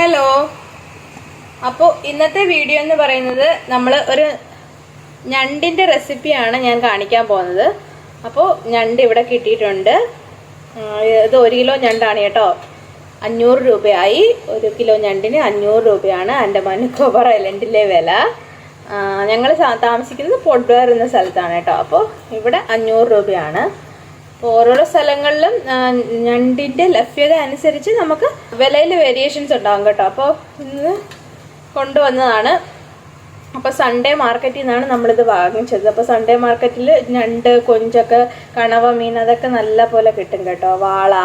Hello. അപ്പോൾ ഇന്നത്തെ video എന്ന് പറയുന്നത് നമ്മൾ ഒരു ഞണ്ടിൻ്റെ റെസിപ്പിയാണ് ഞാൻ കാണിക്കാൻ പോകുന്നത്. അപ്പോൾ ഞണ്ട് ഇവിടെ കിട്ടിയിട്ടുണ്ട്. ഇത് 1 കിലോ ഞണ്ടാണ് കേട്ടോ. 500 രൂപയായി. 1 കിലോ ഞണ്ടിന് 500 രൂപയാണ് ആൻഡമാൻ നിക്കോബാർ ഐലൻഡിലെ വില. ഞങ്ങൾ താമസിക്കുന്നത് പൊഡ്വേർ എന്ന സ്ഥലത്താണ് കേട്ടോ. അപ്പോൾ ഇവിടെ 500 രൂപയാണ്. ഓരോരോ സ്ഥലങ്ങളിലും ഞണ്ടിൻ്റെ ലഭ്യത അനുസരിച്ച് നമുക്ക് വിലയിൽ വേരിയേഷൻസ് ഉണ്ടാകും കേട്ടോ. അപ്പോൾ ഇന്ന് കൊണ്ടുവന്നതാണ്. അപ്പോൾ സൺഡേ മാർക്കറ്റിൽ നിന്നാണ് നമ്മളിത് വാങ്ങിച്ചത്. അപ്പോൾ സൺഡേ മാർക്കറ്റിൽ ഞണ്ട്, കൊഞ്ചൊക്കെ, കണവ മീൻ അതൊക്കെ നല്ല പോലെ കിട്ടും കേട്ടോ. വാള,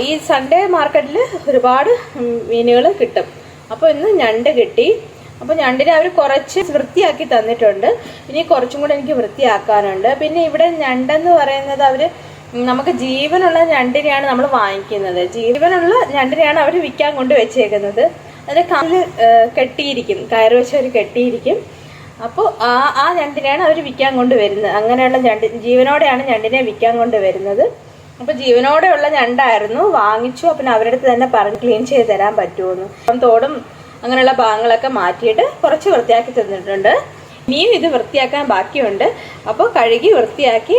ഈ സൺഡേ മാർക്കറ്റിൽ ഒരുപാട് മീനുകൾ കിട്ടും. അപ്പോൾ ഇന്ന് ഞണ്ട് കിട്ടി. അപ്പോൾ ഞണ്ടിനെ അവർ കുറച്ച് വൃത്തിയാക്കി തന്നിട്ടുണ്ട്. ഇനി കുറച്ചും കൂടെ എനിക്ക് വൃത്തിയാക്കാനുണ്ട്. പിന്നെ ഇവിടെ ഞണ്ടെന്ന് പറയുന്നത് അവർ നമുക്ക് ജീവനുള്ള ഞണ്ടിനെയാണ് നമ്മൾ വാങ്ങിക്കുന്നത്. ജീവനുള്ള ഞണ്ടിനെയാണ് അവർ വിൽക്കാൻ കൊണ്ട് വെച്ചേക്കുന്നത്. അതിൻ്റെ കാല് കെട്ടിയിരിക്കും, കയറ് വെച്ച് അവർ കെട്ടിയിരിക്കും. അപ്പോൾ ആ ഞണ്ടിനെയാണ് അവർ വിൽക്കാൻ കൊണ്ട് വരുന്നത്. അങ്ങനെയുള്ള ജീവനോടെയാണ് ഞണ്ടിനെ വിൽക്കാൻ കൊണ്ട് വരുന്നത്. അപ്പോൾ ജീവനോടെയുള്ള ഞണ്ടായിരുന്നു വാങ്ങിച്ചു. അപ്പം അവരുടെ അടുത്ത് തന്നെ പറഞ്ഞ് ക്ലീൻ ചെയ്ത് തരാൻ പറ്റുമെന്ന്. അപ്പം തോടും അങ്ങനെയുള്ള ഭാഗങ്ങളൊക്കെ മാറ്റിയിട്ട് കുറച്ച് വൃത്തിയാക്കി തന്നിട്ടുണ്ട്. ഇനിയും ഇത് വൃത്തിയാക്കാൻ ബാക്കിയുണ്ട്. അപ്പോൾ കഴുകി വൃത്തിയാക്കി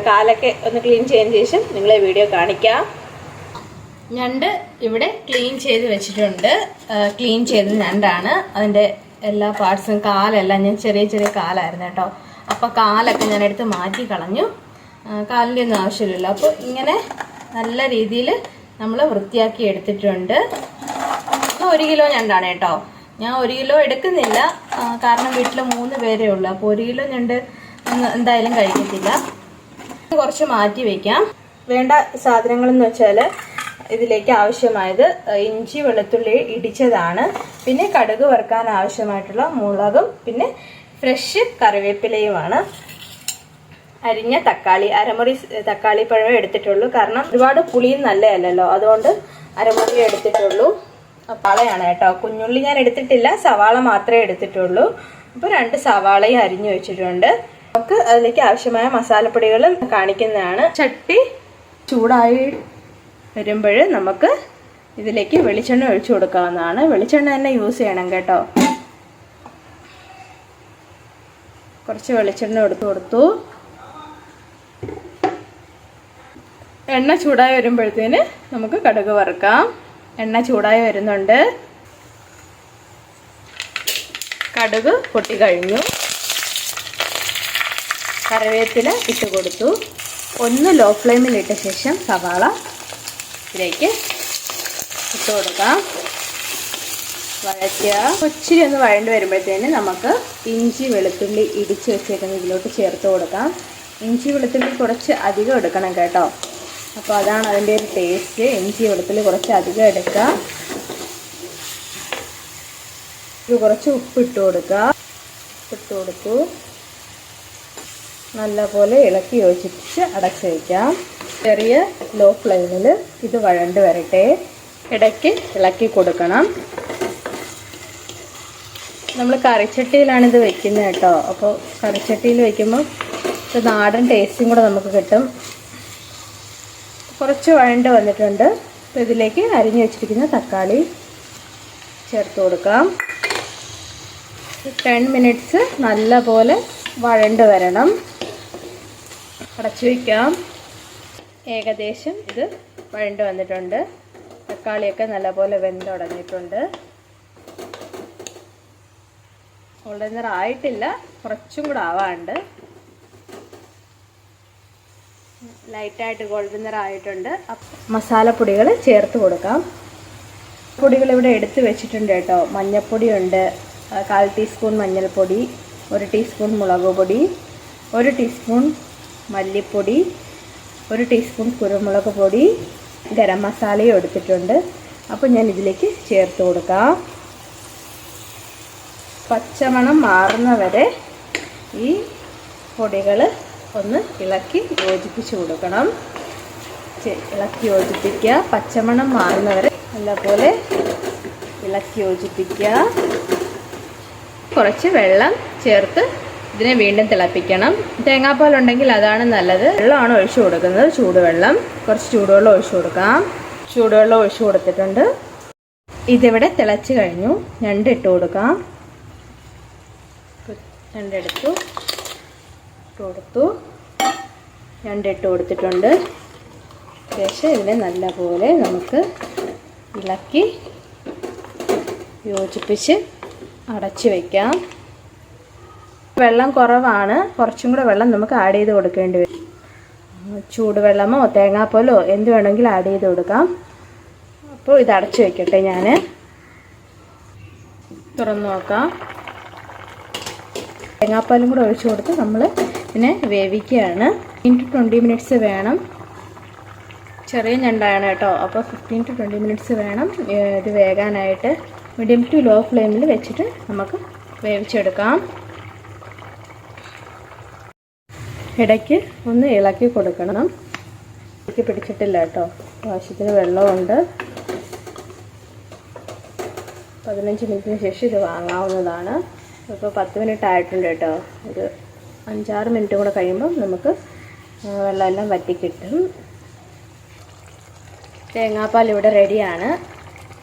കാലൊക്കെ ഒന്ന് ക്ലീൻ ചെയ്തതിന് ശേഷം നിങ്ങളെ വീഡിയോ കാണിക്കാം. ഞണ്ട് ഇവിടെ ക്ലീൻ ചെയ്ത് വെച്ചിട്ടുണ്ട്. ക്ലീൻ ചെയ്ത ഞണ്ടാണ്. അതിൻ്റെ എല്ലാ പാർട്സും, കാലെല്ലാം ഞാൻ ചെറിയ കാലായിരുന്നു കേട്ടോ. അപ്പോൾ കാലൊക്കെ ഞാൻ എടുത്ത് മാറ്റി കളഞ്ഞു. കാലിൻ്റെ ഒന്നും ആവശ്യമില്ലല്ലോ. അപ്പോൾ ഇങ്ങനെ നല്ല രീതിയിൽ നമ്മൾ വൃത്തിയാക്കി എടുത്തിട്ടുണ്ട്. 1 കിലോ ഞണ്ടാണ് കേട്ടോ. ഞാൻ 1 കിലോ എടുക്കുന്നില്ല, കാരണം വീട്ടിൽ 3 പേരേ ഉള്ളൂ. അപ്പോൾ 1 കിലോ ഞണ്ട് എന്തായാലും കഴിക്കത്തില്ല. കുറച്ച് മാറ്റി വയ്ക്കാം. വേണ്ട സാധനങ്ങളെന്ന് വെച്ചാൽ ഇതിലേക്ക് ആവശ്യമായത് ഇഞ്ചി, വെളുത്തുള്ളി ഇടിച്ചതാണ്. പിന്നെ കടുക് വറുക്കാൻ ആവശ്യമായിട്ടുള്ള മുളകും പിന്നെ ഫ്രഷ് കറിവേപ്പിലയുമാണ്. അരിഞ്ഞ തക്കാളി, അരമുറി തക്കാളി പഴം എടുത്തിട്ടുള്ളൂ. കാരണം ഒരുപാട് പുളിയും നല്ലതല്ലല്ലോ, അതുകൊണ്ട് അരമുറി എടുത്തിട്ടുള്ളൂ. സവാളയാണ് കേട്ടോ. കുഞ്ഞുള്ളി ഞാൻ എടുത്തിട്ടില്ല, സവാള മാത്രമേ എടുത്തിട്ടുള്ളൂ. അപ്പോൾ 2 സവാളയും അരിഞ്ഞു വെച്ചിട്ടുണ്ട്. നമുക്ക് അതിലേക്ക് ആവശ്യമായ മസാലപ്പൊടികളും കാണിക്കുന്നതാണ്. ചട്ടി ചൂടായി വരുമ്പോൾ നമുക്ക് ഇതിലേക്ക് വെളിച്ചെണ്ണ ഒഴിച്ചു കൊടുക്കാവുന്നതാണ്. വെളിച്ചെണ്ണ തന്നെ യൂസ് ചെയ്യണം കേട്ടോ. കുറച്ച് വെളിച്ചെണ്ണ കൊടുത്തു. എണ്ണ ചൂടായി വരുമ്പോഴത്തേന് നമുക്ക് കടുക് വറുക്കാം. എണ്ണ ചൂടായി വരുന്നുണ്ട്. കടുക് പൊട്ടി കഴിഞ്ഞു. കറിവേപ്പില ഇട്ട് കൊടുത്തു. ഒന്ന് ലോ ഫ്ലെയിമിൽ ഇട്ട ശേഷം സവാള ഇതിലേക്ക് ഇട്ട് കൊടുക്കാം. വഴറ്റുക. ഇച്ചിരി ഒന്ന് വഴണ്ട് വരുമ്പോഴത്തേന് നമുക്ക് ഇഞ്ചി, വെളുത്തുള്ളി ഇടിച്ച് വെച്ചേക്കുന്നത് ഇതിലോട്ട് ചേർത്ത് കൊടുക്കാം. ഇഞ്ചി, വെളുത്തുള്ളി കുറച്ച് അധികം എടുക്കണം കേട്ടോ. അപ്പോൾ അതാണ് അതിൻ്റെ ഒരു ടേസ്റ്റ്. ഇഞ്ചി, വെളുത്തുള്ളി കുറച്ച് അധികം എടുക്കുക. ഇത് കുറച്ച് ഉപ്പിട്ട് കൊടുക്കുക. ഇട്ട് കൊടുത്തു. നല്ലപോലെ ഇളക്കി യോജിപ്പിച്ച് അടച്ച് വയ്ക്കാം. ചെറിയ ലോ ഫ്ലെയിമിൽ ഇത് വഴണ്ട് വരട്ടെ. ഇടയ്ക്ക് ഇളക്കി കൊടുക്കണം. നമ്മൾ കറിച്ചട്ടിയിലാണിത് വെക്കുന്നത് കേട്ടോ. അപ്പോൾ കറിച്ചട്ടിയിൽ വയ്ക്കുമ്പോൾ ഇത് നാടൻ ടേസ്റ്റും കൂടെ നമുക്ക് കിട്ടും. കുറച്ച് വഴണ്ട് വന്നിട്ടുണ്ട്. അപ്പോൾ ഇതിലേക്ക് അരിഞ്ഞു വെച്ചിരിക്കുന്ന തക്കാളി ചേർത്ത് കൊടുക്കാം. 10 മിനിറ്റ്സ് നല്ല പോലെ വഴണ്ട് വരണം. അടച്ചു വയ്ക്കാം. ഏകദേശം ഇത് വഴണ്ട് വന്നിട്ടുണ്ട്. തക്കാളിയൊക്കെ നല്ലപോലെ വെന്തുടങ്ങിയിട്ടുണ്ട്. ഗോൾഡൻ നിറം ആയിട്ടില്ല, കുറച്ചും കൂടെ ആവാണ്ട്. ലൈറ്റായിട്ട് ഗോൾഡൻ നിറം ആയിട്ടുണ്ട്. മസാലപ്പൊടികൾ ചേർത്ത് കൊടുക്കാം. പൊടികൾ ഇവിടെ എടുത്ത് വെച്ചിട്ടുണ്ട് കേട്ടോ. മഞ്ഞൾപ്പൊടിയുണ്ട്, 1/4 ടീസ്പൂൺ മഞ്ഞൾപ്പൊടി, 1 ടീസ്പൂൺ മുളക് പൊടി, 1 ടീസ്പൂൺ മല്ലിപ്പൊടി, 1 ടീസ്പൂൺ കുരുമുളക് പൊടി, ഗരം മസാലയും എടുത്തിട്ടുണ്ട്. അപ്പോൾ ഞാൻ ഇതിലേക്ക് ചേർത്ത് കൊടുക്കാം. പച്ചമണം മാറുന്നവരെ ഈ പൊടികൾ ഒന്ന് ഇളക്കി യോജിപ്പിച്ച് കൊടുക്കണം. ഇളക്കി യോജിപ്പിക്കുക. പച്ചമണം മാറുന്നവരെ നല്ലപോലെ ഇളക്കി യോജിപ്പിക്കുക. കുറച്ച് വെള്ളം ചേർത്ത് ഇതിനെ വീണ്ടും തിളപ്പിക്കണം. തേങ്ങാപ്പാലുണ്ടെങ്കിൽ അതാണ് നല്ലത്. വെള്ളമാണ് ഒഴിച്ചു കൊടുക്കുന്നത്, ചൂടുവെള്ളം. കുറച്ച് ചൂടുവെള്ളം ഒഴിച്ചു കൊടുക്കാം. ചൂടുവെള്ളം ഒഴിച്ചു കൊടുത്തിട്ടുണ്ട്. ഇതിവിടെ തിളച്ച് കഴിഞ്ഞു. ഞണ്ട് ഇട്ട് കൊടുക്കാം. ഞണ്ടിട്ട് കൊടുത്തിട്ടുണ്ട്. ശേഷം ഇതിനെ നല്ലപോലെ നമുക്ക് ഇളക്കി യോജിപ്പിച്ച് അടച്ച് വയ്ക്കാം. വെള്ളം കുറവാണ്, കുറച്ചും കൂടെ വെള്ളം നമുക്ക് ആഡ് ചെയ്ത് കൊടുക്കേണ്ടി വരും. ചൂടുവെള്ളമോ തേങ്ങാപ്പാലോ എന്ത് വേണമെങ്കിലും ആഡ് ചെയ്ത് കൊടുക്കാം. അപ്പോൾ ഇത് അടച്ച് വയ്ക്കട്ടെ. ഞാൻ തുറന്ന് നോക്കാം. തേങ്ങാപ്പാലും കൂടെ ഒഴിച്ചു കൊടുത്ത് നമ്മൾ ഇതിനെ വേവിക്കുകയാണ്. 15 to 20 മിനിറ്റ്സ് വേണം. ചെറിയ ഞണ്ടാണ് കേട്ടോ. അപ്പോൾ 15 to 20 മിനിറ്റ്സ് വേണം ഇത് വേകാനായിട്ട്. മീഡിയം ടു ലോ ഫ്ലെയിമിൽ വെച്ചിട്ട് നമുക്ക് വേവിച്ചെടുക്കാം. ഇടയ്ക്ക് ഒന്ന് ഇളക്കി കൊടുക്കണം. ഇളക്കി പിടിച്ചിട്ടില്ല കേട്ടോ. ആവശ്യത്തിന് വെള്ളമുണ്ട്. 15 മിനിറ്റിന് ശേഷം ഇത് വാങ്ങാവുന്നതാണ്. ഇപ്പോൾ 10 മിനിറ്റ് ആയിട്ടുണ്ട് കേട്ടോ. ഒരു 5-6 മിനിറ്റ് കൂടെ കഴിയുമ്പം നമുക്ക് വെള്ളമെല്ലാം വറ്റിക്കിട്ടും. തേങ്ങാപ്പാൽ ഇവിടെ റെഡിയാണ്.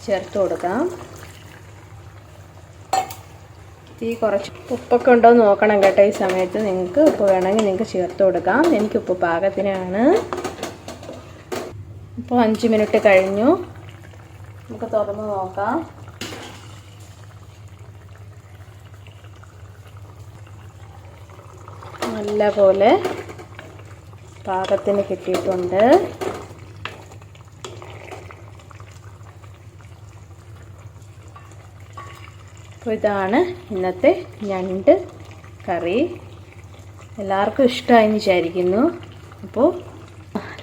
ചേർത്ത് കൊടുക്കാം. തീ കുറച്ച് ഉപ്പൊക്കെ ഉണ്ടോ എന്ന് നോക്കണം കേട്ടോ. ഈ സമയത്ത് നിങ്ങൾക്ക് ഉപ്പ് വേണമെങ്കിൽ നിങ്ങൾക്ക് ചേർത്ത് കൊടുക്കാം. എനിക്ക് ഉപ്പ് പാകത്തിനാണ്. ഇപ്പോൾ 5 മിനിറ്റ് കഴിഞ്ഞു. നമുക്ക് തുറന്ന് നോക്കാം. നല്ലപോലെ പാകത്തിന് കിട്ടിയിട്ടുണ്ട്. അപ്പോൾ ഇതാണ് ഇന്നത്തെ ഞണ്ട് കറി. എല്ലാവർക്കും ഇഷ്ടമായെന്ന് വിചാരിക്കുന്നു. അപ്പോൾ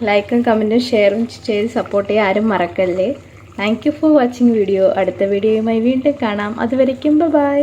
ലൈക്കും കമൻറ്റും ഷെയറും ചെയ്ത് സപ്പോർട്ട് ചെയ്യാൻ ആരും മറക്കല്ലേ. Thank you for watching video. അടുത്ത വീഡിയോയുമായി വീണ്ടും കാണാം. അതുവരയ്ക്കും ബൈ.